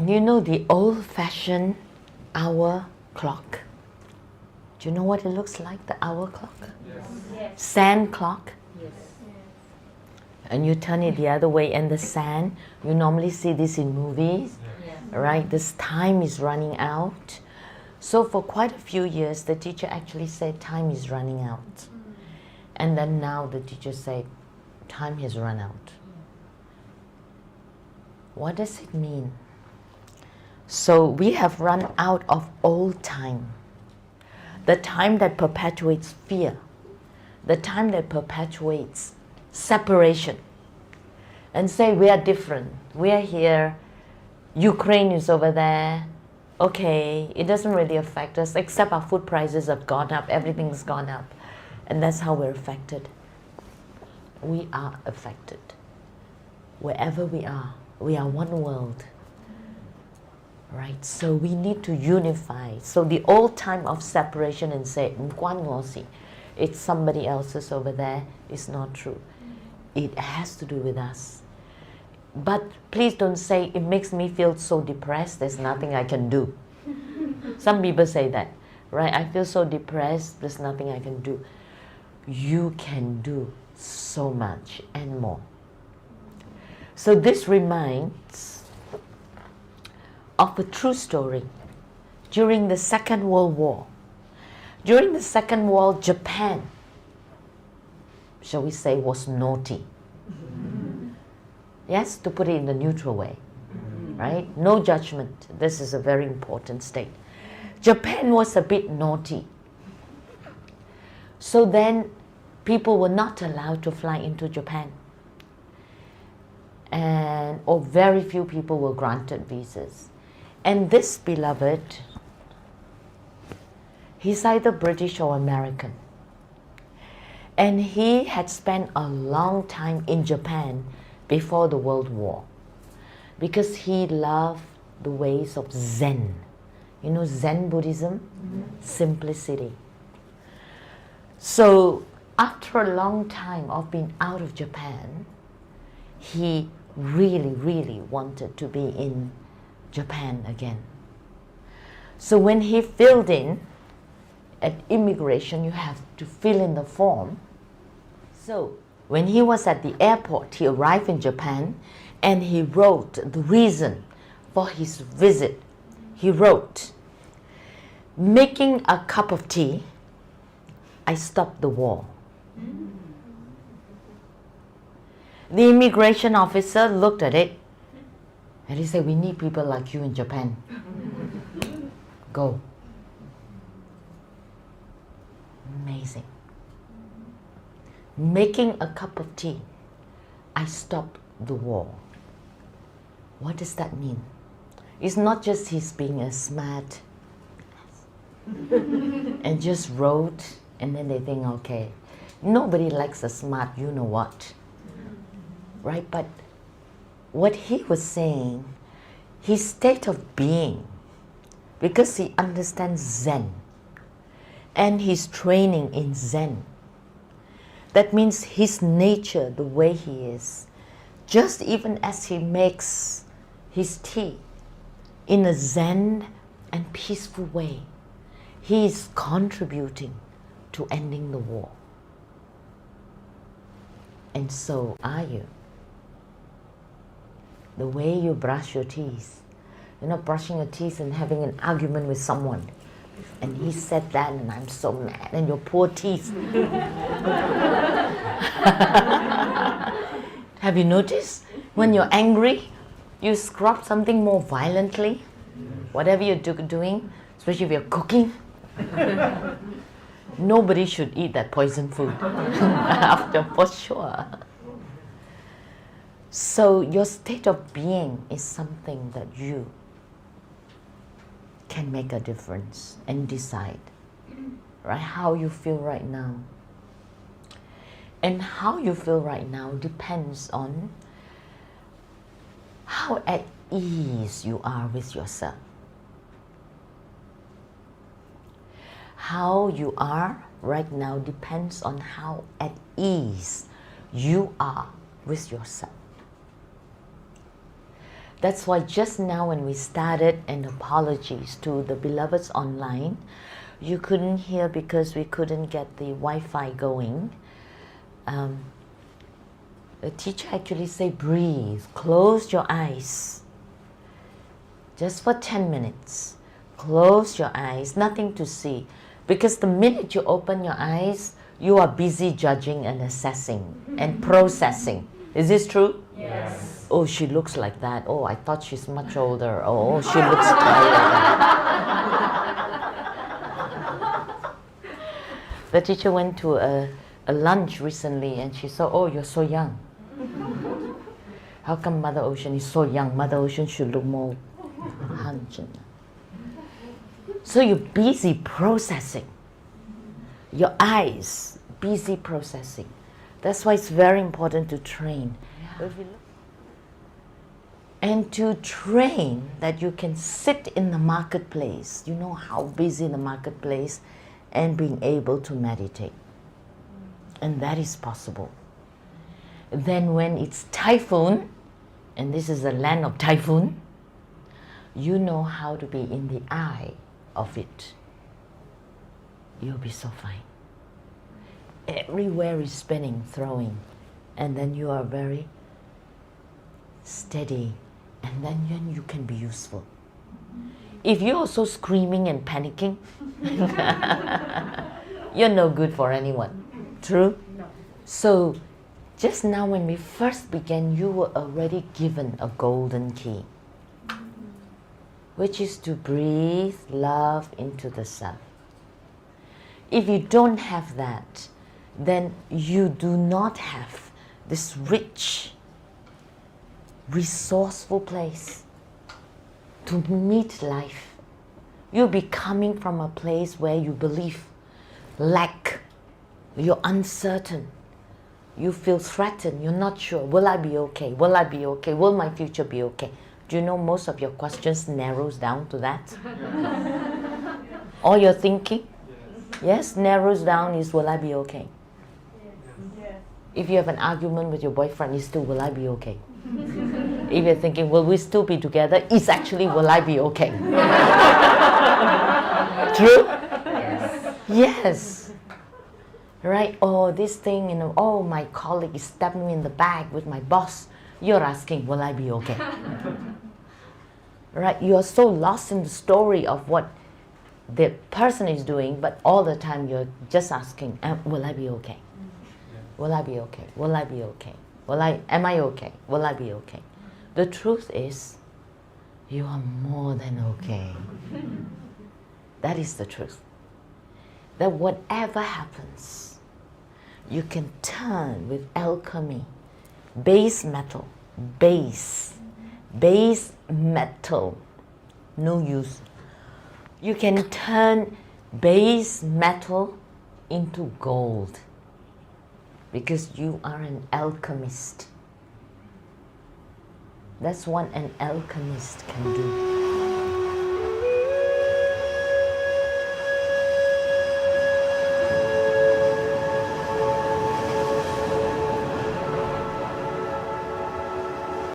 You know the old-fashioned hour clock? Do you know what it looks like, the hour clock? Yes. Sand clock? Yes. And you turn it the other way, and the sand, you normally see this in movies, right? This time is running out. So for quite a few years, the teacher actually said time is running out. And then now the teacher said, time has run out. What does it mean? So we have run out of old time. The time that perpetuates fear. The time that perpetuates separation. And say we are different. We are here. Ukraine is over there. Okay, it doesn't really affect us, except our food prices have gone up. Everything's gone up. And that's how we're affected. We are affected. Wherever we are one world. Right? So we need to unify. So the old time of separation and say, it's somebody else's over there, is not true. It has to do with us. But please don't say, it makes me feel so depressed, there's nothing I can do. Some people say that, right? I feel so depressed, there's nothing I can do. You can do so much and more. So this reminds of a true story during the Second World War. During the Second War, Japan, shall we say, was naughty. Yes, to put it in the neutral way, right? No judgment. This is a very important state. Japan was a bit naughty. So then people were not allowed to fly into Japan. Or very few people were granted visas. And this beloved, he's either British or American. And he had spent a long time in Japan before the World War, because he loved the ways of Zen. You know Zen Buddhism? Simplicity. So after a long time of being out of Japan, he really, really wanted to be in Japan again. So when he filled in, at immigration you have to fill in the form. So when he was at the airport, he arrived in Japan and he wrote the reason for his visit. He wrote, making a cup of tea, I stopped the war. The immigration officer looked at it and he said, we need people like you in Japan. Go. Amazing. Making a cup of tea, I stopped the war. What does that mean? It's not just he's being a smart and just wrote and then they think, okay. Nobody likes a smart you know what. Right? But what he was saying, his state of being, because he understands Zen and he's training in Zen. That means his nature, the way he is, just even as he makes his tea in a Zen and peaceful way, he is contributing to ending the war. And so are you. The way you brush your teeth. You're not brushing your teeth and having an argument with someone. And he said that and I'm so mad, and your poor teeth. Have you noticed? When you're angry, you scrub something more violently. Whatever you're doing, especially if you're cooking. Nobody should eat that poison food after, for sure. So your state of being is something that you can make a difference and decide, right? How you feel right now. And how you feel right now depends on how at ease you are with yourself. How you are right now depends on how at ease you are with yourself. That's why just now when we started, and apologies to the beloveds online, you couldn't hear because we couldn't get the Wi-Fi going. The teacher actually say, breathe, close your eyes. Just for 10 minutes. Close your eyes, nothing to see. Because the minute you open your eyes, you are busy judging and assessing and processing. Is this true? Yes. Oh, she looks like that. Oh, I thought she's much older. Oh, she looks tired. The teacher went to a lunch recently and she saw, oh, you're so young. How come Mother Ocean is so young? Mother Ocean should look more 100. So you're busy processing. Your eyes, busy processing. That's why it's very important to train. And to train that you can sit in the marketplace. You know how busy the marketplace, and being able to meditate. And that is possible. Then when it's typhoon, and this is the land of typhoon, you know how to be in the eye of it. You'll be so fine. Everywhere is spinning, throwing, and then you are very steady, and then you can be useful. If you're also screaming and panicking, you're no good for anyone. True? No. So, just now when we first began, you were already given a golden key, which is to breathe love into the self. If you don't have that, then you do not have this rich, resourceful place to meet life. You'll be coming from a place where you believe lack, you're uncertain, you feel threatened, you're not sure, will I be okay, will I be okay, will my future be okay? Do you know most of your questions narrows down to that? All your thinking? Yes, narrows down is, will I be okay? Yes. If you have an argument with your boyfriend, it's still, will I be okay? If you're thinking, will we still be together? It's actually, will I be okay? True? Yes. Yes. Right? Oh, this thing, oh, my colleague stabbed me in the back with my boss. You're asking, will I be okay? Right? You are so lost in the story of what the person is doing, but all the time you're just asking, will I be okay? Will I be okay? Will I be okay? Am I okay? Will I be okay? The truth is, you are more than okay. That is the truth. That whatever happens, you can turn with alchemy, base metal, base metal, no use. You can turn base metal into gold because you are an alchemist. That's what an alchemist can do.